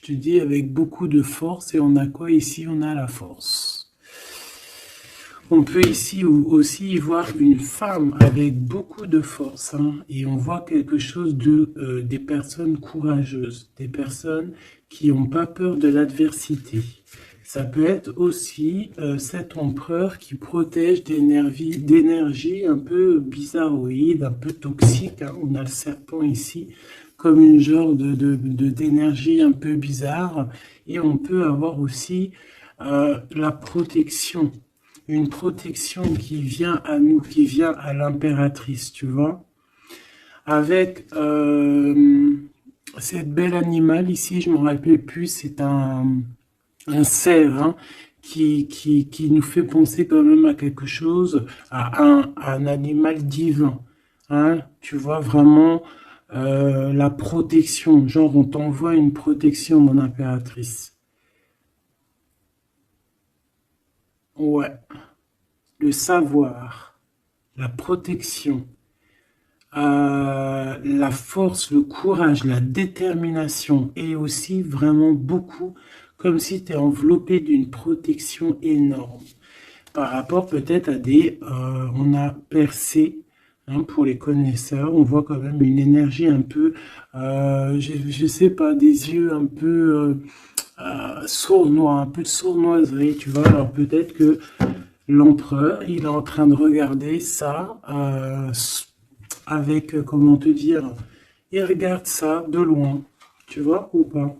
Je te dis avec beaucoup de force. Et on a quoi ici? On a la force. On peut ici aussi voir une femme avec beaucoup de force, hein, et on voit quelque chose des personnes courageuses, des personnes qui n'ont pas peur de l'adversité. Ça peut être aussi cet empereur qui protège d'énergie un peu bizarroïde, un peu toxique, hein. On a le serpent ici comme une genre d'énergie un peu bizarre. Et on peut avoir aussi la protection, une protection qui vient à nous, qui vient à l'impératrice, tu vois, avec cette belle animal ici, je ne me rappelle plus, c'est un cerf, hein, qui nous fait penser quand même à quelque chose, à un animal divin, hein, tu vois, vraiment la protection, genre on t'envoie une protection, mon impératrice. Ouais, le savoir, la protection, la force, le courage, la détermination, et aussi vraiment beaucoup, comme si tu es enveloppé d'une protection énorme. Par rapport peut-être à on a percé, hein, pour les connaisseurs, on voit quand même une énergie un peu, je sais pas, des yeux un peu sournois, un peu de sournoiserie, tu vois. Alors peut-être que l'empereur, il est en train de regarder ça avec, comment te dire, il regarde ça de loin, tu vois, ou pas.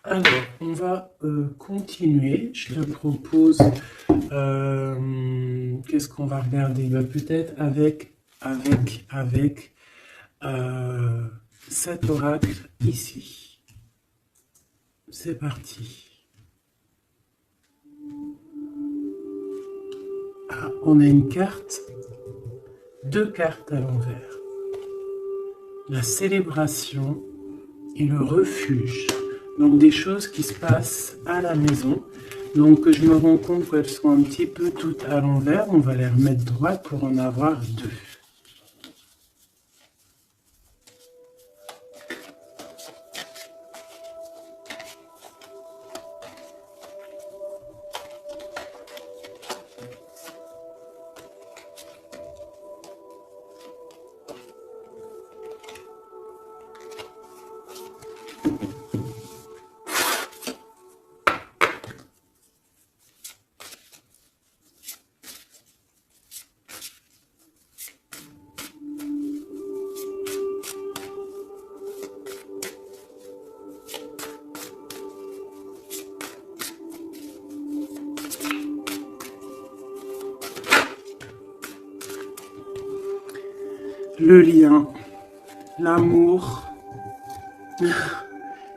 Alors, on va continuer. Je te propose, qu'est-ce qu'on va regarder? Bah, peut-être avec euh, cet oracle ici. C'est parti. Ah, on a une carte, deux cartes à l'envers. La célébration et le refuge. Donc des choses qui se passent à la maison. Donc je me rends compte qu'elles sont un petit peu toutes à l'envers. On va les remettre droites pour en avoir deux. Le lien, l'amour,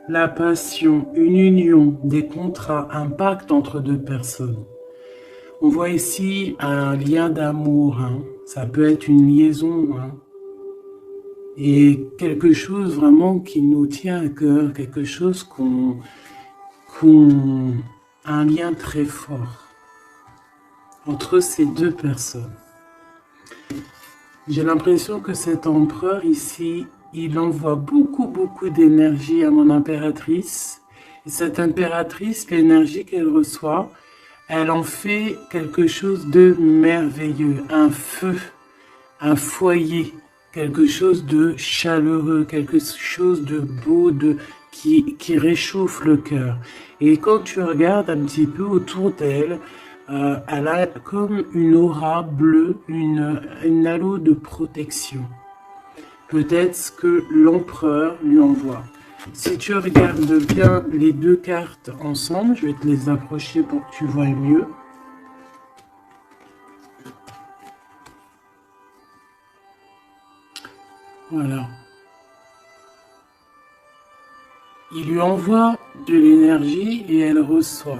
la passion, une union, des contrats, un pacte entre deux personnes. On voit ici un lien d'amour, hein. Ça peut être une liaison, hein. Et quelque chose vraiment qui nous tient à cœur, quelque chose un lien très fort entre ces deux personnes. J'ai l'impression que cet empereur ici, il envoie beaucoup d'énergie à mon impératrice. Et cette impératrice, l'énergie qu'elle reçoit, elle en fait quelque chose de merveilleux, un feu, un foyer, quelque chose de chaleureux, quelque chose de beau, qui réchauffe le cœur. Et quand tu regardes un petit peu autour d'elle, elle a comme une aura bleue, une halo de protection. Peut-être ce que l'empereur lui envoie. Si tu regardes bien les deux cartes ensemble, je vais te les approcher pour que tu vois mieux. Voilà. Il lui envoie de l'énergie et elle reçoit.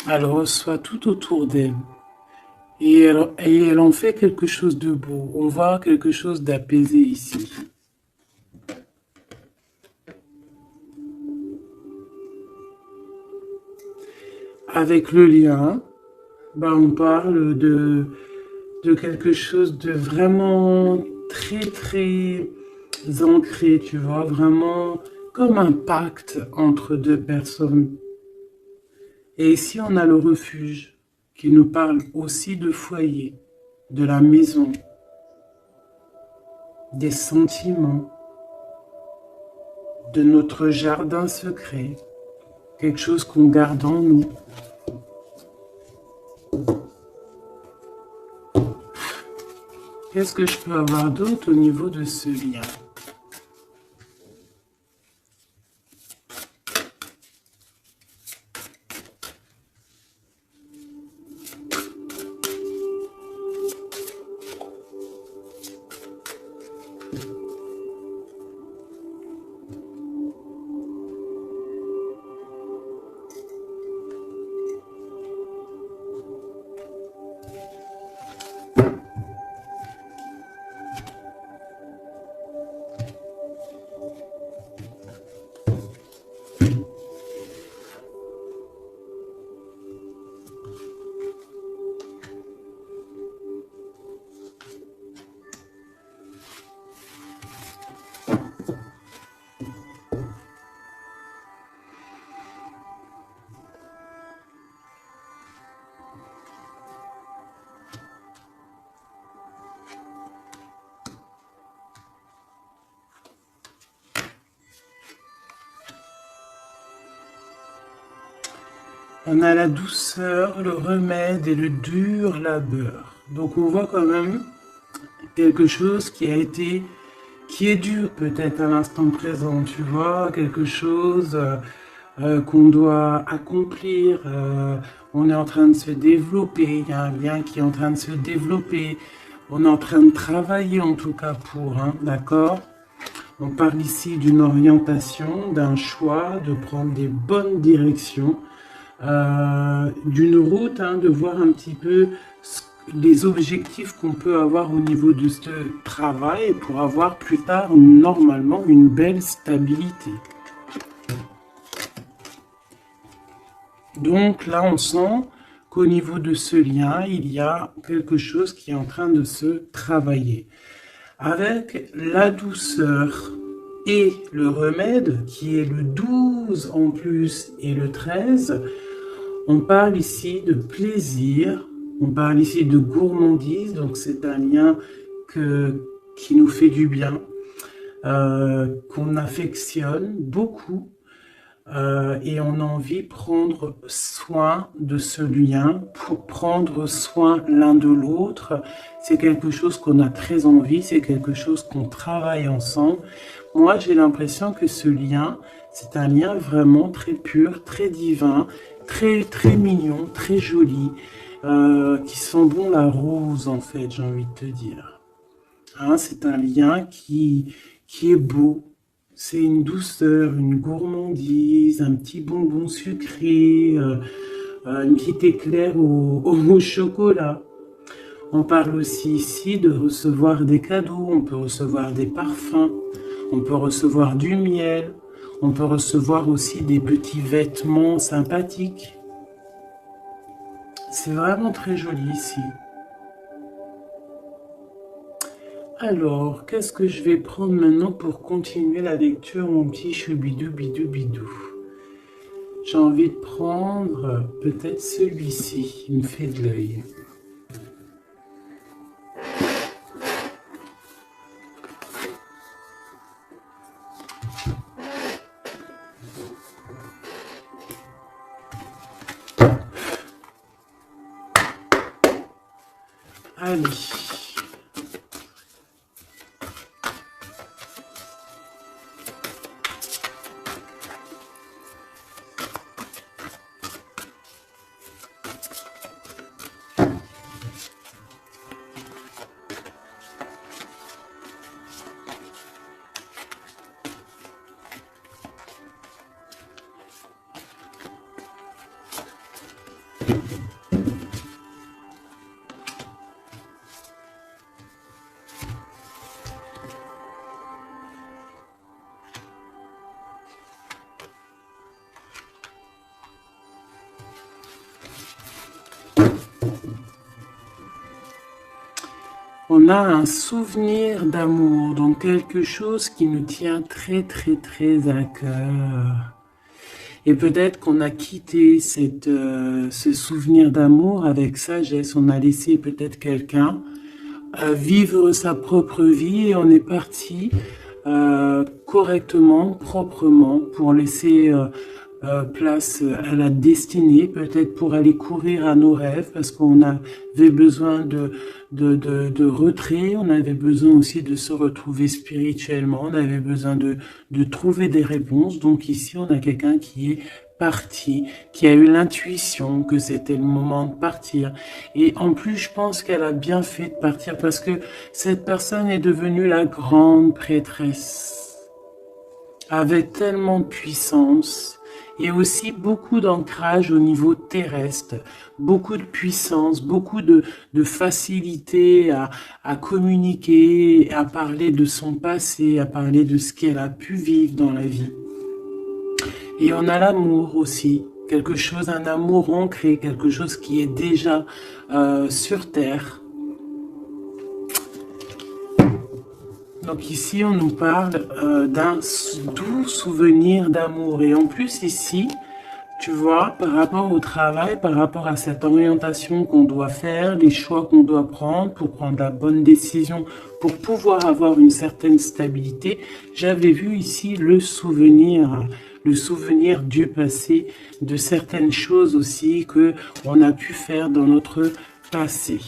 Elle reçoit tout autour d'elle. Et elle en fait quelque chose de beau. On voit quelque chose d'apaisé ici. Avec le lien, bah on parle de quelque chose de vraiment très ancré, tu vois, vraiment comme un pacte entre deux personnes. Et ici, on a le refuge qui nous parle aussi de foyer, de la maison, des sentiments, de notre jardin secret, quelque chose qu'on garde en nous. Qu'est-ce que je peux avoir d'autre au niveau de ce lien? On a la douceur, le remède et le dur labeur. Donc on voit quand même quelque chose qui est dur peut-être à l'instant présent, tu vois, quelque chose qu'on doit accomplir. On est en train de se développer, il y a un lien qui est en train de se développer. On est en train de travailler en tout cas pour, hein, d'accord? On parle ici d'une orientation, d'un choix, de prendre des bonnes directions. D'une route, hein, de voir un petit peu les objectifs qu'on peut avoir au niveau de ce travail pour avoir plus tard normalement une belle stabilité. Donc là on sent qu'au niveau de ce lien il y a quelque chose qui est en train de se travailler avec la douceur et le remède qui est le 12 en plus et le 13. On parle ici de plaisir, on parle ici de gourmandise, donc c'est un lien qui nous fait du bien, qu'on affectionne beaucoup, et on a envie de prendre soin de ce lien, pour prendre soin l'un de l'autre. C'est quelque chose qu'on a très envie, c'est quelque chose qu'on travaille ensemble. Moi, j'ai l'impression que ce lien, c'est un lien vraiment très pur, très divin, très très mignon, très joli, qui sent bon la rose en fait, j'ai envie de te dire. Hein, c'est un lien qui est beau. C'est une douceur, une gourmandise, un petit bonbon sucré, une petite éclair au chocolat. On parle aussi ici de recevoir des cadeaux, on peut recevoir des parfums, on peut recevoir du miel, on peut recevoir aussi des petits vêtements sympathiques. C'est vraiment très joli ici. Alors, qu'est-ce que je vais prendre maintenant pour continuer la lecture, mon petit choubidou bidou bidou? J'ai envie de prendre peut-être celui-ci, il me fait de l'œil. Allez. on a un souvenir d'amour, donc quelque chose qui nous tient très très très à cœur. Et peut-être qu'on a quitté ce souvenir d'amour avec sagesse, on a laissé peut-être quelqu'un vivre sa propre vie et on est parti correctement, proprement, pour laisser place à la destinée, peut-être pour aller courir à nos rêves, parce qu'on avait besoin de retrait, on avait besoin aussi de se retrouver spirituellement, on avait besoin de trouver des réponses. Donc ici, on a quelqu'un qui est parti, qui a eu l'intuition que c'était le moment de partir. Et en plus, je pense qu'elle a bien fait de partir parce que cette personne est devenue la grande prêtresse, avec tellement de puissance et aussi beaucoup d'ancrage au niveau terrestre, beaucoup de puissance, beaucoup de facilité à communiquer, à parler de son passé, à parler de ce qu'elle a pu vivre dans la vie. Et on a l'amour aussi, quelque chose, un amour ancré, quelque chose qui est déjà sur terre. Donc ici, on nous parle d'un doux souvenir d'amour. Et en plus ici, tu vois, par rapport au travail, par rapport à cette orientation qu'on doit faire, les choix qu'on doit prendre pour prendre la bonne décision, pour pouvoir avoir une certaine stabilité, j'avais vu ici le souvenir du passé, de certaines choses aussi que on a pu faire dans notre passé.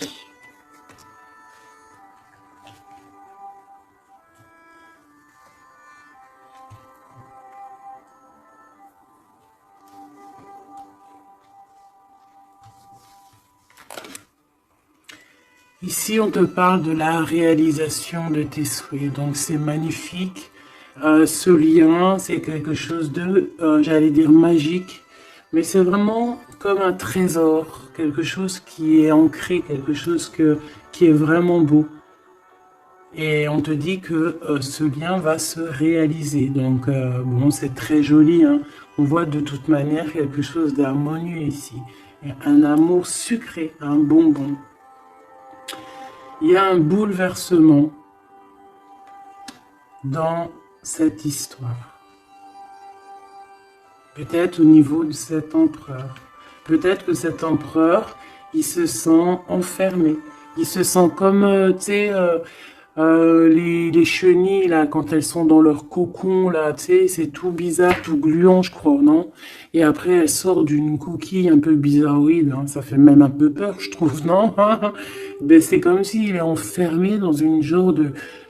Ici, on te parle de la réalisation de tes souhaits. Donc, c'est magnifique. Ce lien, c'est quelque chose de, j'allais dire, magique. Mais c'est vraiment comme un trésor. Quelque chose qui est ancré, quelque chose qui est vraiment beau. Et on te dit que ce lien va se réaliser. Donc, bon, c'est très joli, hein. On voit de toute manière quelque chose d'harmonieux ici. Un amour sucré, un bonbon. Il y a un bouleversement dans cette histoire. Peut-être au niveau de cet empereur. Peut-être que cet empereur, il se sent enfermé. Il se sent comme, tu sais, les chenilles, là, quand elles sont dans leur cocon, là, tu sais, c'est tout bizarre, tout gluant, je crois, non? Et après, elle sort d'une coquille un peu bizarroïde, hein. Ça fait même un peu peur, je trouve, non? Ben, c'est comme s'il est enfermé dans une genre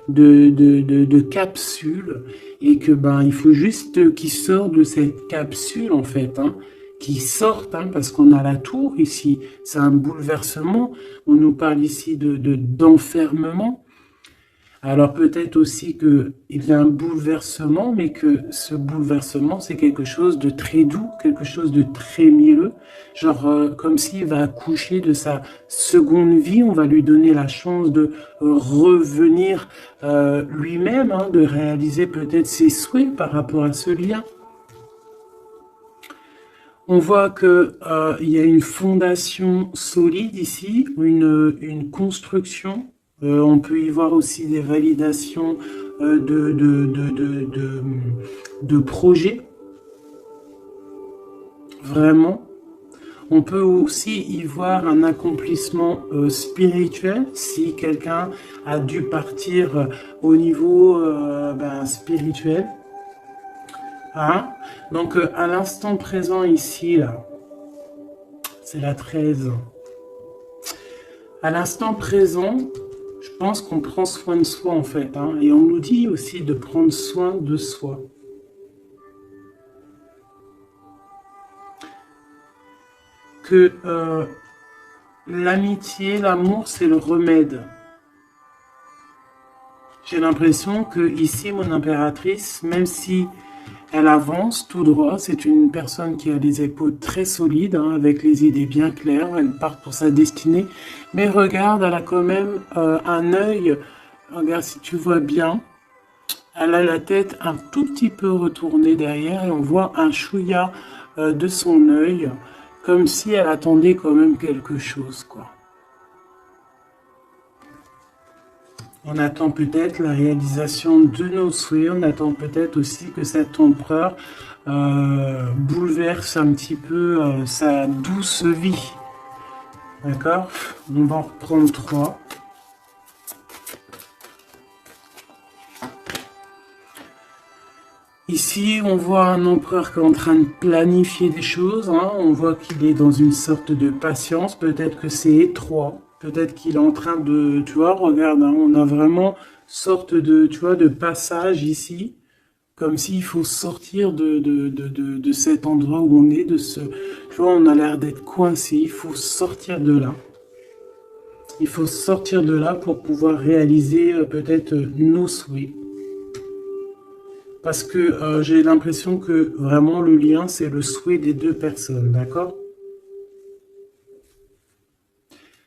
de capsule, et que, ben, il faut juste qu'il sorte de cette capsule, en fait, hein. Qui sortent, hein, parce qu'on a la tour ici, c'est un bouleversement, on nous parle ici d'enfermement. Alors peut-être aussi qu'il y a un bouleversement, mais que ce bouleversement, c'est quelque chose de très doux, quelque chose de très mielleux, genre comme s'il va accoucher de sa seconde vie, on va lui donner la chance de revenir lui-même, hein, de réaliser peut-être ses souhaits par rapport à ce lien. On voit qu'il y a une fondation solide ici, une construction. On peut y voir aussi des validations de projets. Vraiment. On peut aussi y voir un accomplissement spirituel, si quelqu'un a dû partir au niveau spirituel. Hein? Donc, à l'instant présent ici, là, c'est la 13. À l'instant présent, je pense qu'on prend soin de soi, en fait. Hein, et on nous dit aussi de prendre soin de soi. Que l'amitié, l'amour, c'est le remède. J'ai l'impression que ici, mon impératrice, même si elle avance tout droit, c'est une personne qui a les épaules très solides, hein, avec les idées bien claires, elle part pour sa destinée. Mais regarde, elle a quand même un œil, regarde si tu vois bien, elle a la tête un tout petit peu retournée derrière et on voit un chouïa de son œil, comme si elle attendait quand même quelque chose, quoi. On attend peut-être la réalisation de nos souhaits. On attend peut-être aussi que cet empereur bouleverse un petit peu sa douce vie. D'accord? On va en reprendre 3. Ici, on voit un empereur qui est en train de planifier des choses. Hein. On voit qu'il est dans une sorte de patience. Peut-être que c'est étroit. Peut-être qu'il est en train de... Tu vois, regarde, hein, on a vraiment sorte de, tu vois, de passage ici. Comme s'il faut sortir de cet endroit où on est, de ce... Tu vois, on a l'air d'être coincé. Il faut sortir de là. Il faut sortir de là pour pouvoir réaliser peut-être nos souhaits. Parce que j'ai l'impression que vraiment le lien, c'est le souhait des deux personnes, d'accord?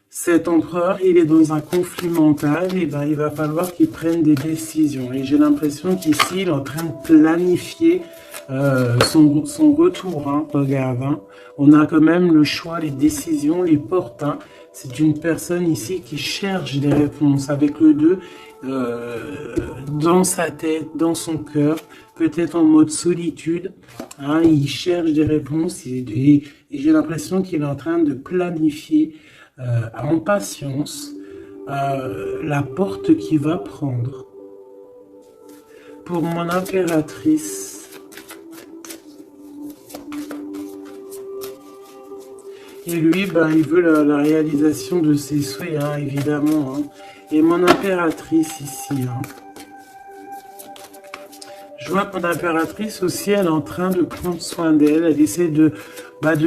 Cet empereur, il est dans un conflit mental, et ben il va falloir qu'il prenne des décisions. Et j'ai l'impression qu'ici, il est en train de planifier son retour. Hein, regarde, hein. On a quand même le choix, les décisions, les portes. Hein. C'est une personne ici qui cherche des réponses avec le 2 dans sa tête, dans son cœur, peut-être en mode solitude. Hein, il cherche des réponses et j'ai l'impression qu'il est en train de planifier en patience la porte qu'il va prendre. Pour mon impératrice, et lui, ben, il veut la réalisation de ses souhaits, hein, évidemment. Hein. Et mon impératrice ici, hein. Je vois que mon impératrice aussi, elle est en train de prendre soin d'elle. Elle essaie de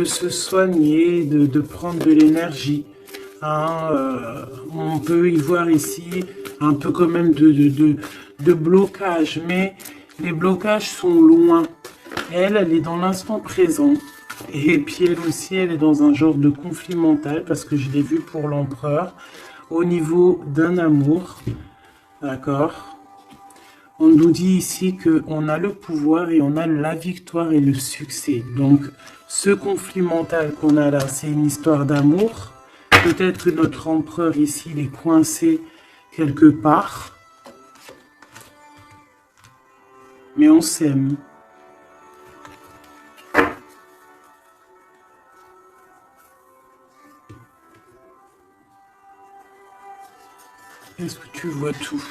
se soigner, de prendre de l'énergie. Hein, on peut y voir ici un peu quand même de blocage, mais les blocages sont loin. Elle est dans l'instant présent. Et puis elle aussi, elle est dans un genre de conflit mental, parce que je l'ai vu pour l'empereur, au niveau d'un amour. D'accord? On nous dit ici qu'on a le pouvoir et on a la victoire et le succès. Donc, ce conflit mental qu'on a là, c'est une histoire d'amour. Peut-être que notre empereur ici, il est coincé quelque part. Mais on s'aime. Est-ce que tu vois tout?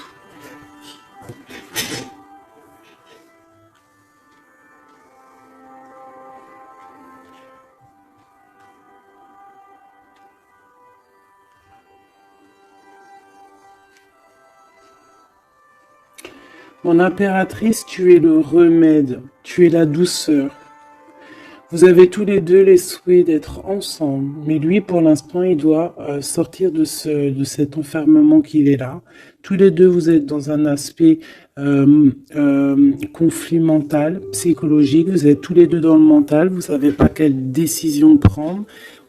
Mon impératrice, tu es le remède, tu es la douceur. Vous avez tous les deux les souhaits d'être ensemble, mais lui, pour l'instant, il doit sortir de cet enfermement qu'il est là. Tous les deux, vous êtes dans un aspect conflit mental, psychologique. Vous êtes tous les deux dans le mental. Vous savez pas quelle décision prendre.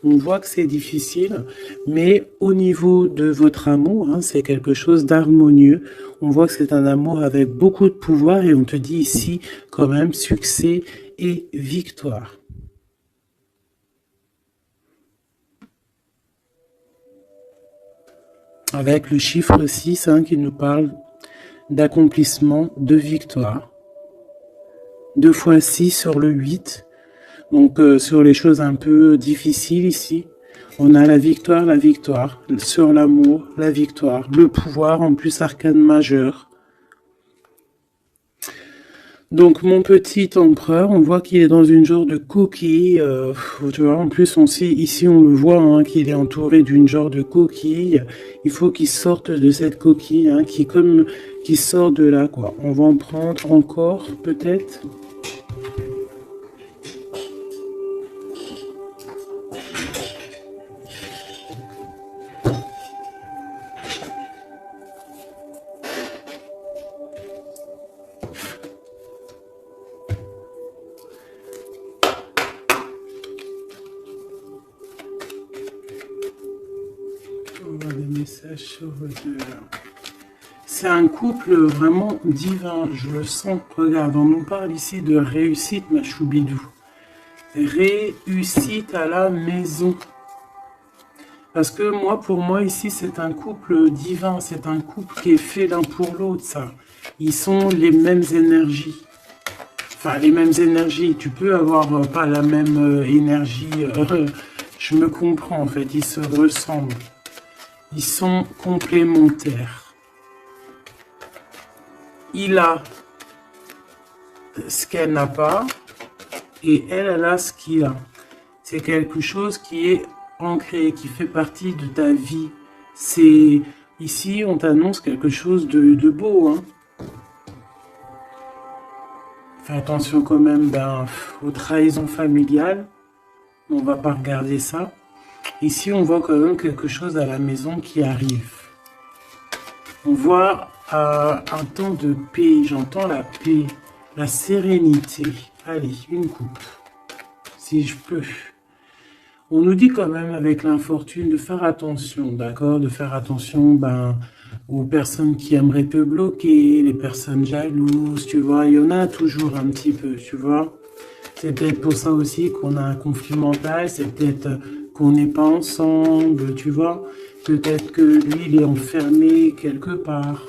On voit que c'est difficile, mais au niveau de votre amour, hein, c'est quelque chose d'harmonieux. On voit que c'est un amour avec beaucoup de pouvoir et on te dit ici quand même succès et victoire. Avec le chiffre 6 hein, qui nous parle d'accomplissement, de victoire. 2 fois 6 sur le 8. Donc sur les choses un peu difficiles ici, on a la victoire. Sur l'amour, la victoire. Le pouvoir, en plus arcane majeur. Donc mon petit empereur, on voit qu'il est dans une genre de coquille. Tu vois, en plus ici on le voit hein, qu'il est entouré d'une genre de coquille. Il faut qu'il sorte de cette coquille, hein, qui sort de là quoi. On va en prendre encore peut-être. Des messages sur votre... C'est un couple vraiment divin, je le sens. Regarde, on nous parle ici de réussite, ma choubidou. Réussite à la maison. Parce que moi, pour moi, ici, c'est un couple divin. C'est un couple qui est fait l'un pour l'autre, ça. Ils sont les mêmes énergies. Enfin, les mêmes énergies. Tu peux avoir pas la même énergie. Je me comprends, en fait. Ils se ressemblent. Ils sont complémentaires. Il a ce qu'elle n'a pas. Et elle a ce qu'il a. C'est quelque chose qui est ancré, qui fait partie de ta vie. C'est ici, on t'annonce quelque chose de beau. Hein. Fais attention quand même aux trahisons familiales. On va pas regarder ça. Ici, on voit quand même quelque chose à la maison qui arrive. On voit un temps de paix. J'entends la paix, la sérénité. Allez, une coupe, si je peux. On nous dit quand même avec l'infortune de faire attention, d'accord? De faire attention aux personnes qui aimeraient te bloquer, les personnes jalouses, tu vois. Il y en a toujours un petit peu, tu vois. C'est peut-être pour ça aussi qu'on a un conflit mental, c'est peut-être qu'on n'est pas ensemble, tu vois. Peut-être que lui, il est enfermé quelque part.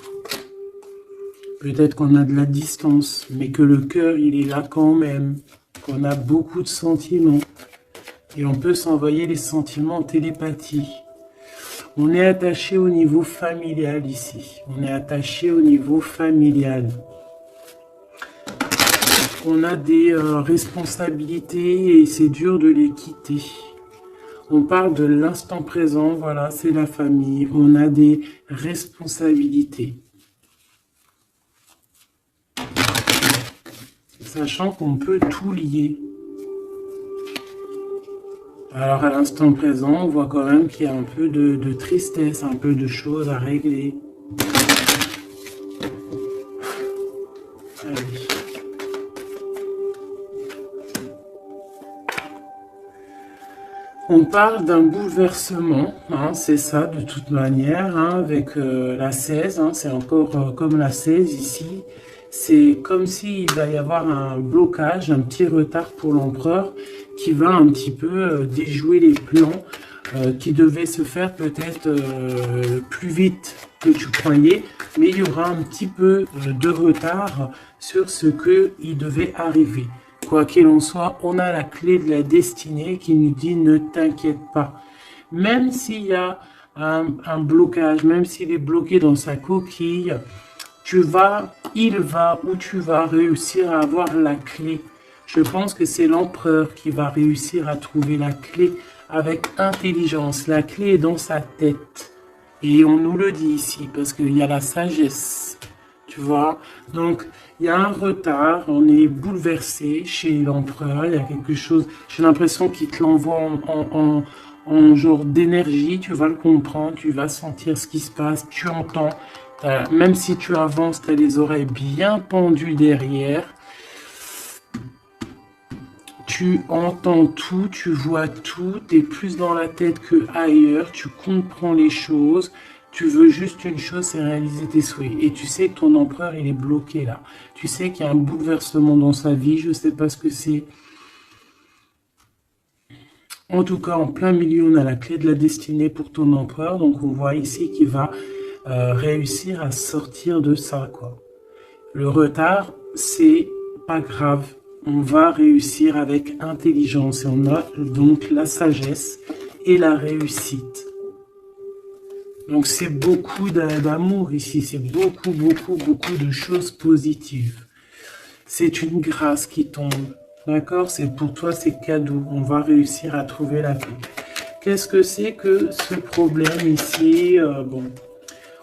Peut-être qu'on a de la distance, mais que le cœur, il est là quand même. Qu'on a beaucoup de sentiments. Et on peut s'envoyer les sentiments en télépathie. On est attaché au niveau familial ici. On est attaché au niveau familial. On a des responsabilités et c'est dur de les quitter. On parle de l'instant présent, voilà, c'est la famille. On a des responsabilités. Sachant qu'on peut tout lier. Alors à l'instant présent, on voit quand même qu'il y a un peu de tristesse, un peu de choses à régler. Allez. On parle d'un bouleversement, hein, c'est ça de toute manière, hein, avec la 16, hein, c'est encore comme la 16 ici. C'est comme s'il va y avoir un blocage, un petit retard pour l'empereur qui va un petit peu déjouer les plans qui devaient se faire peut-être plus vite que tu croyais, mais il y aura un petit peu de retard sur ce qu'il devait arriver. Quoi qu'il en soit, on a la clé de la destinée qui nous dit ne t'inquiète pas. Même s'il y a un blocage, même s'il est bloqué dans sa coquille, il va ou tu vas réussir à avoir la clé. Je pense que c'est l'empereur qui va réussir à trouver la clé avec intelligence. La clé est dans sa tête. Et on nous le dit ici parce qu'il y a la sagesse. Tu vois? Donc, il y a un retard. On est bouleversé chez l'empereur. Il y a quelque chose. J'ai l'impression qu'il te l'envoie en genre d'énergie. Tu vas le comprendre. Tu vas sentir ce qui se passe. Tu entends. Même si tu avances, tu as les oreilles bien pendues derrière. Tu entends tout, tu vois tout, tu es plus dans la tête que ailleurs, tu comprends les choses, tu veux juste une chose, c'est réaliser tes souhaits. Et tu sais que ton empereur, il est bloqué là. Tu sais qu'il y a un bouleversement dans sa vie, je ne sais pas ce que c'est. En tout cas, en plein milieu, on a la clé de la destinée pour ton empereur. Donc, on voit ici qu'il va réussir à sortir de ça, quoi. Le retard, c'est pas grave. On va réussir avec intelligence. Et on a donc la sagesse et la réussite. Donc, c'est beaucoup d'amour ici. C'est beaucoup, beaucoup, beaucoup de choses positives. C'est une grâce qui tombe. D'accord? C'est pour toi, c'est cadeau. On va réussir à trouver la paix. Qu'est-ce que c'est que ce problème ici? Bon,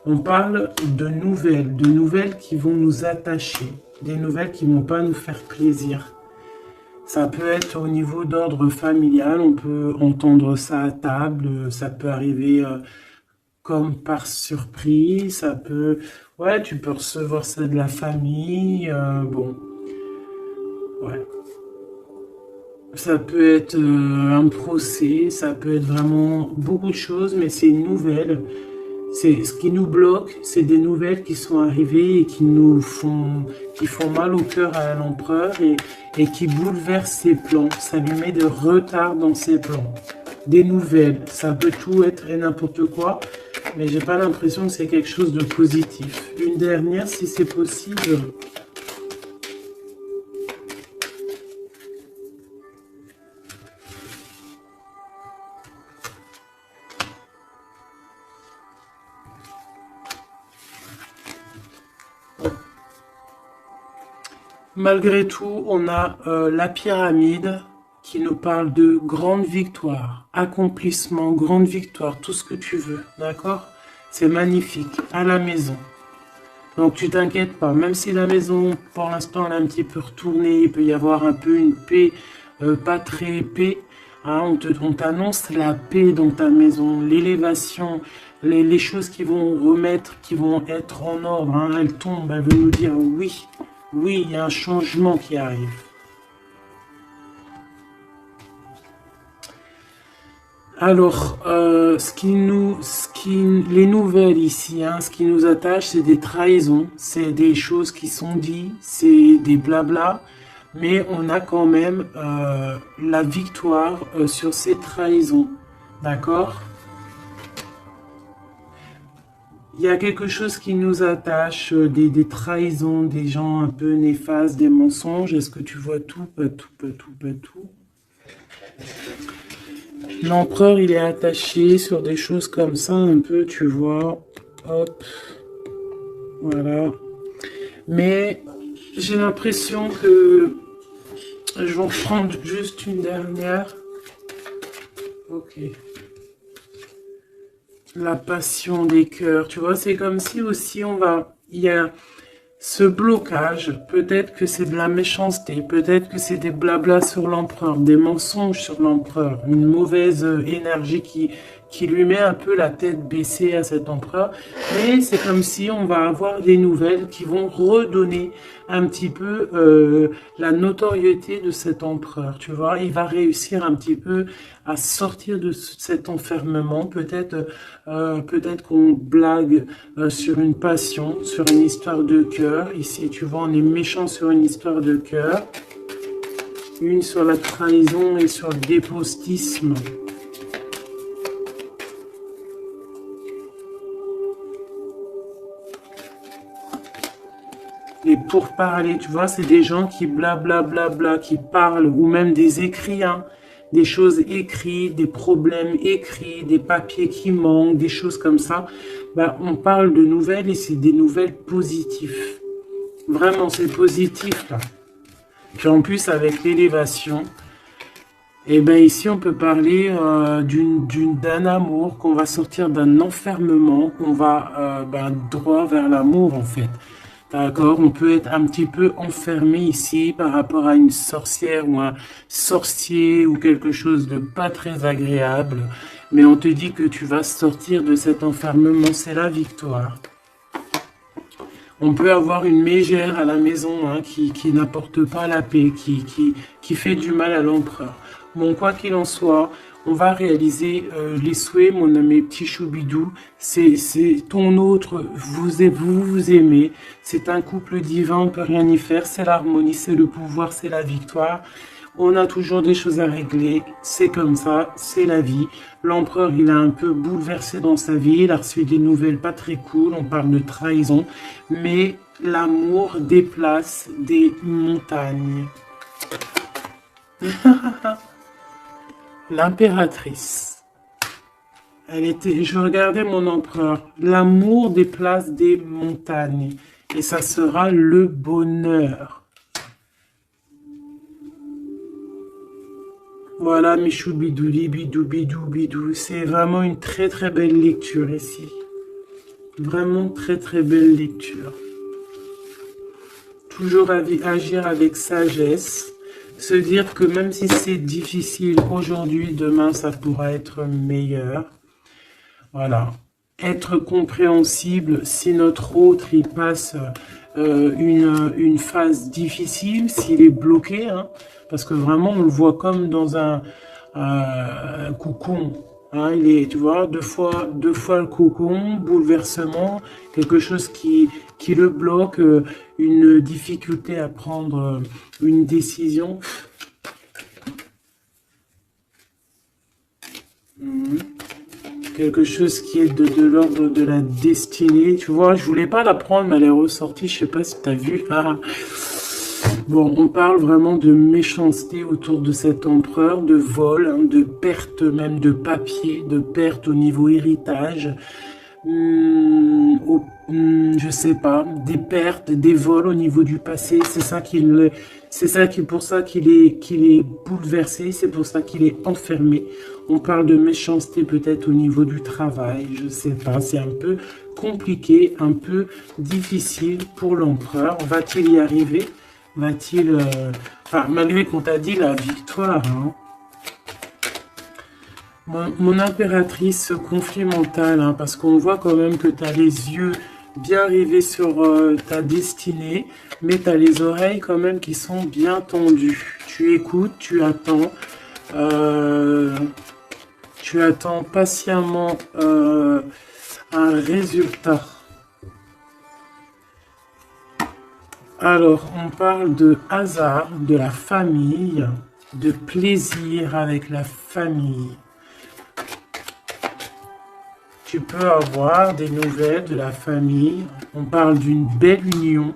on parle de nouvelles qui vont nous attacher, des nouvelles qui ne vont pas nous faire plaisir. Ça peut être au niveau d'ordre familial, on peut entendre ça à table, ça peut arriver comme par surprise, ça peut... Ouais, tu peux recevoir ça de la famille, bon... Ouais. Ça peut être un procès, ça peut être vraiment beaucoup de choses, mais c'est une nouvelle. C'est ce qui nous bloque, c'est des nouvelles qui sont arrivées et qui font mal au cœur à l'empereur et qui bouleversent ses plans. Ça lui met de retard dans ses plans. des nouvelles. Ça peut tout être et n'importe quoi, mais j'ai pas l'impression que c'est quelque chose de positif. Une dernière, si c'est possible. Malgré tout, on a la pyramide qui nous parle de grande victoire, accomplissement, grande victoire, tout ce que tu veux, d'accord? C'est magnifique, à la maison. Donc tu t'inquiètes pas, même si la maison, pour l'instant, elle est un petit peu retournée, il peut y avoir un peu une paix, pas très paix, hein, on t'annonce la paix dans ta maison, l'élévation, les choses qui vont remettre, qui vont être en ordre, hein, elles tombent, elles veulent nous dire oui. Oui, il y a un changement qui arrive. Alors, les nouvelles ici, hein, ce qui nous attache, c'est des trahisons, c'est des choses qui sont dites, c'est des blabla, mais on a quand même la victoire sur ces trahisons, d'accord? Il y a quelque chose qui nous attache, des trahisons, des gens un peu néfastes, des mensonges. Est-ce que tu vois tout? Pas tout, pas tout, pas tout. L'empereur, il est attaché sur des choses comme ça, un peu, tu vois. Hop. Voilà. Mais j'ai l'impression que je vais en prendre juste une dernière. Ok. La passion des cœurs, tu vois, c'est comme si aussi il y a ce blocage, peut-être que c'est de la méchanceté, peut-être que c'est des blablas sur l'empereur, des mensonges sur l'empereur, une mauvaise énergie qui lui met un peu la tête baissée à cet empereur, mais c'est comme si on va avoir des nouvelles qui vont redonner un petit peu la notoriété de cet empereur, tu vois, il va réussir un petit peu à sortir de cet enfermement, peut-être qu'on blague sur une passion, sur une histoire de cœur, ici tu vois on est méchant sur une histoire de cœur, une sur la trahison et sur le dépostisme. Les pourparlers, tu vois, c'est des gens qui blablabla, qui parlent, ou même des écrits, hein, des choses écrites, des problèmes écrits, des papiers qui manquent, des choses comme ça. Ben, on parle de nouvelles et c'est des nouvelles positives. Vraiment, c'est positif, là. Puis en plus, avec l'élévation, et ben ici, on peut parler d'un amour, qu'on va sortir d'un enfermement, qu'on va droit vers l'amour, en fait. D'accord, on peut être un petit peu enfermé ici par rapport à une sorcière ou un sorcier ou quelque chose de pas très agréable. Mais on te dit que tu vas sortir de cet enfermement, c'est la victoire. On peut avoir une mégère à la maison hein, qui n'apporte pas la paix, qui fait du mal à l'empereur. Bon, quoi qu'il en soit, on va réaliser les souhaits, mes petits choubidous. C'est ton autre, vous aimez. C'est un couple divin, on peut rien y faire. C'est l'harmonie, c'est le pouvoir, c'est la victoire. On a toujours des choses à régler, c'est comme ça, c'est la vie. L'empereur, il a un peu bouleversé dans sa vie, il a reçu des nouvelles pas très cool, on parle de trahison, mais l'amour déplace des montagnes. L'impératrice, je regardais mon empereur, l'amour déplace des montagnes, et ça sera le bonheur. Voilà, mes choubidouli, bidou, bidou, bidou. C'est vraiment une très très belle lecture ici. Vraiment très très belle lecture. Toujours agir avec sagesse. Se dire que même si c'est difficile aujourd'hui, demain ça pourra être meilleur. Voilà. Être compréhensible si notre autre il passe une phase difficile, s'il est bloqué, hein, parce que vraiment on le voit comme dans un cocon. Hein, il est, tu vois, deux fois le cocon, bouleversement, quelque chose qui le bloque, une difficulté à prendre une décision. quelque chose qui est de l'ordre de la destinée. Tu vois, je voulais pas la prendre, mais elle est ressortie. Je sais pas si tu as vu. Ah. Bon, on parle vraiment de méchanceté autour de cet empereur, de vol, hein, de perte même de papier, de perte au niveau héritage. Je sais pas, des pertes, des vols au niveau du passé, c'est pour ça qu'il est bouleversé, c'est pour ça qu'il est enfermé. On parle de méchanceté peut-être au niveau du travail, je sais pas, c'est un peu compliqué, un peu difficile pour l'empereur. Va-t-il y arriver? Va-t-il, enfin, malgré qu'on t'a dit la victoire, hein. Mon impératrice, conflit mental, hein, parce qu'on voit quand même que tu as les yeux bien rivés sur ta destinée, mais tu as les oreilles quand même qui sont bien tendues. Tu écoutes, tu attends patiemment un résultat. Alors, on parle de hasard, de la famille, de plaisir avec la famille. Tu peux avoir des nouvelles de la famille. On parle d'une belle union.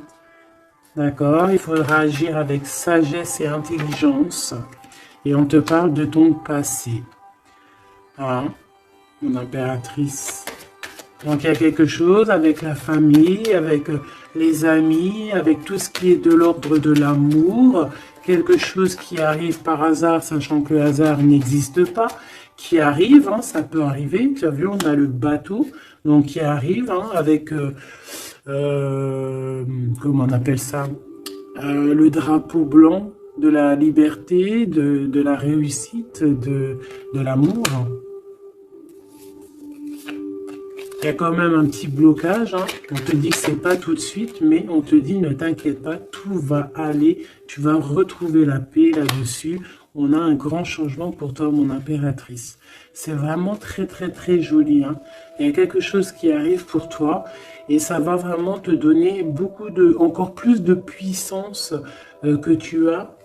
D'accord? Il faudra agir avec sagesse et intelligence. Et on te parle de ton passé. Hein? Mon impératrice. Donc il y a quelque chose avec la famille, avec les amis, avec tout ce qui est de l'ordre de l'amour. Quelque chose qui arrive par hasard, sachant que le hasard n'existe pas. Qui arrive, hein, ça peut arriver. Tu as vu, on a le bateau, donc qui arrive hein, avec, comment on appelle ça, le drapeau blanc de la liberté, de la réussite, de l'amour. Il y a quand même un petit blocage, hein. On te dit que c'est pas tout de suite, mais on te dit ne t'inquiète pas, tout va aller, tu vas retrouver la paix là-dessus. On a un grand changement pour toi, mon impératrice. C'est vraiment très très très joli, hein. Il y a quelque chose qui arrive pour toi et ça va vraiment te donner encore plus de puissance que tu as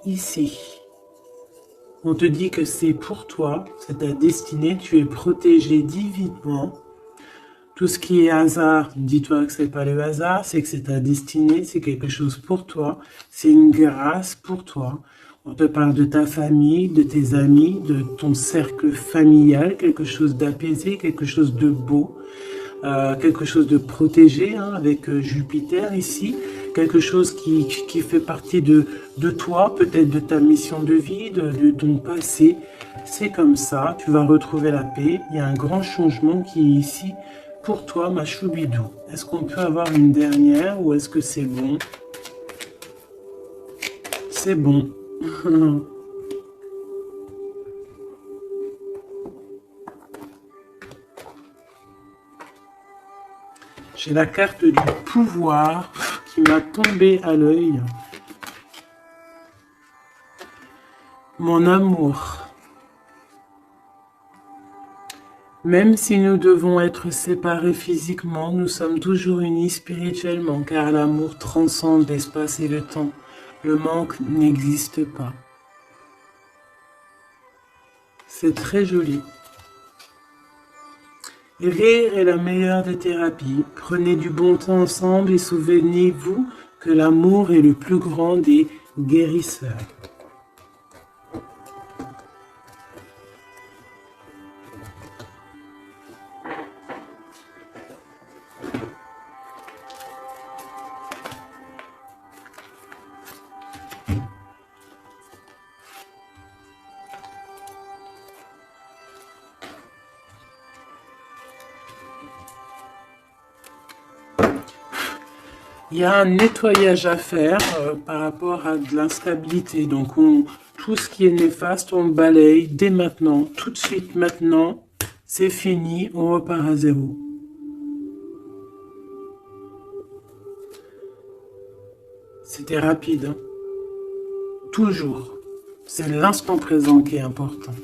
ici. On te dit que c'est pour toi, c'est ta destinée, tu es protégé divinement. Tout ce qui est hasard, dis-toi que c'est pas le hasard, c'est que c'est ta destinée, c'est quelque chose pour toi, c'est une grâce pour toi. On te parle de ta famille, de tes amis, de ton cercle familial, quelque chose d'apaisé, quelque chose de beau, quelque chose de protégé hein, avec Jupiter ici, quelque chose qui fait partie de toi, peut-être de ta mission de vie, de ton passé. C'est comme ça, tu vas retrouver la paix. Il y a un grand changement qui est ici pour toi, ma choubidou. Est-ce qu'on peut avoir une dernière ou est-ce que c'est bon? C'est bon. J'ai la carte du pouvoir qui m'a tombé à l'œil. Mon amour. Même si nous devons être séparés physiquement, nous sommes toujours unis spirituellement, car l'amour transcende l'espace et le temps. Le manque n'existe pas. C'est très joli. Rire est la meilleure des thérapies. Prenez du bon temps ensemble et souvenez-vous que l'amour est le plus grand des guérisseurs. Il y a un nettoyage à faire par rapport à de l'instabilité. Donc, tout ce qui est néfaste, on balaye dès maintenant, tout de suite maintenant. C'est fini, on repart à zéro. C'était rapide. Hein. Toujours. C'est l'instant présent qui est important.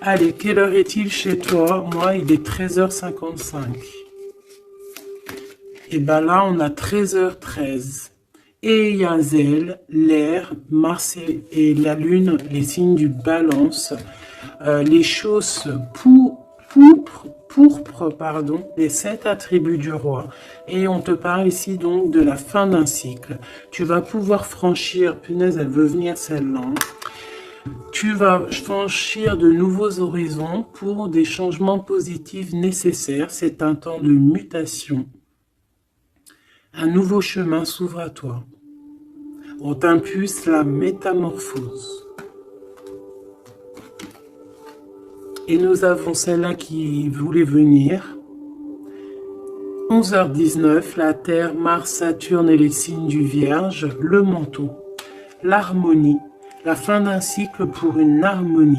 Allez, quelle heure est-il chez toi? Moi, il est 13h55. Et bien là, on a 13h13. Et Yazel, l'air, Mars et la Lune, les signes du balance, les choses pour pourpre, pardon, les 7 attributs du roi. Et on te parle ici donc de la fin d'un cycle. Tu vas pouvoir franchir, punaise, elle veut venir celle-là. Tu vas franchir de nouveaux horizons pour des changements positifs nécessaires. C'est un temps de mutation. Un nouveau chemin s'ouvre à toi. On t'impulse la métamorphose. Et nous avons celle-là qui voulait venir. 11h19, la Terre, Mars, Saturne et les signes du Vierge, le manteau, l'harmonie, la fin d'un cycle pour une harmonie.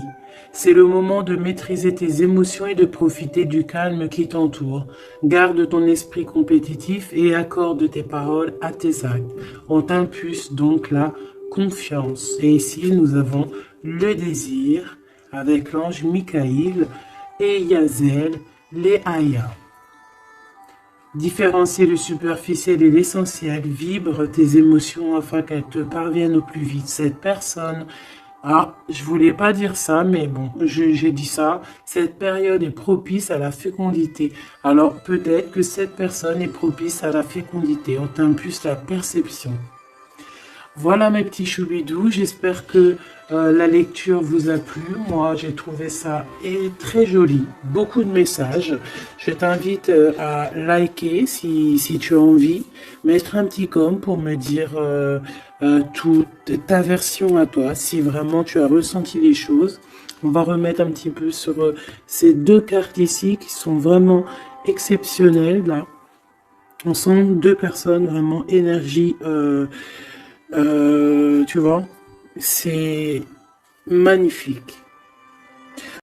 C'est le moment de maîtriser tes émotions et de profiter du calme qui t'entoure. Garde ton esprit compétitif et accorde tes paroles à tes actes. On t'impulse donc la confiance. Et ici, nous avons le désir avec l'ange Michael et Yazel, les Aya. Différencier le superficiel et l'essentiel, vibre tes émotions afin qu'elles te parviennent au plus vite. Cette personne, je voulais pas dire ça, mais bon, j'ai dit ça. Cette période est propice à la fécondité. Alors peut-être que cette personne est propice à la fécondité. On t'impulse la perception. Voilà mes petits choubidous, j'espère que la lecture vous a plu. Moi, j'ai trouvé ça très joli, beaucoup de messages. Je t'invite à liker si tu as envie, mettre un petit com pour me dire toute ta version à toi, si vraiment tu as ressenti les choses. On va remettre un petit peu sur ces 2 cartes ici qui sont vraiment exceptionnelles. Là, on sent 2 personnes vraiment énergie. Tu vois, c'est magnifique.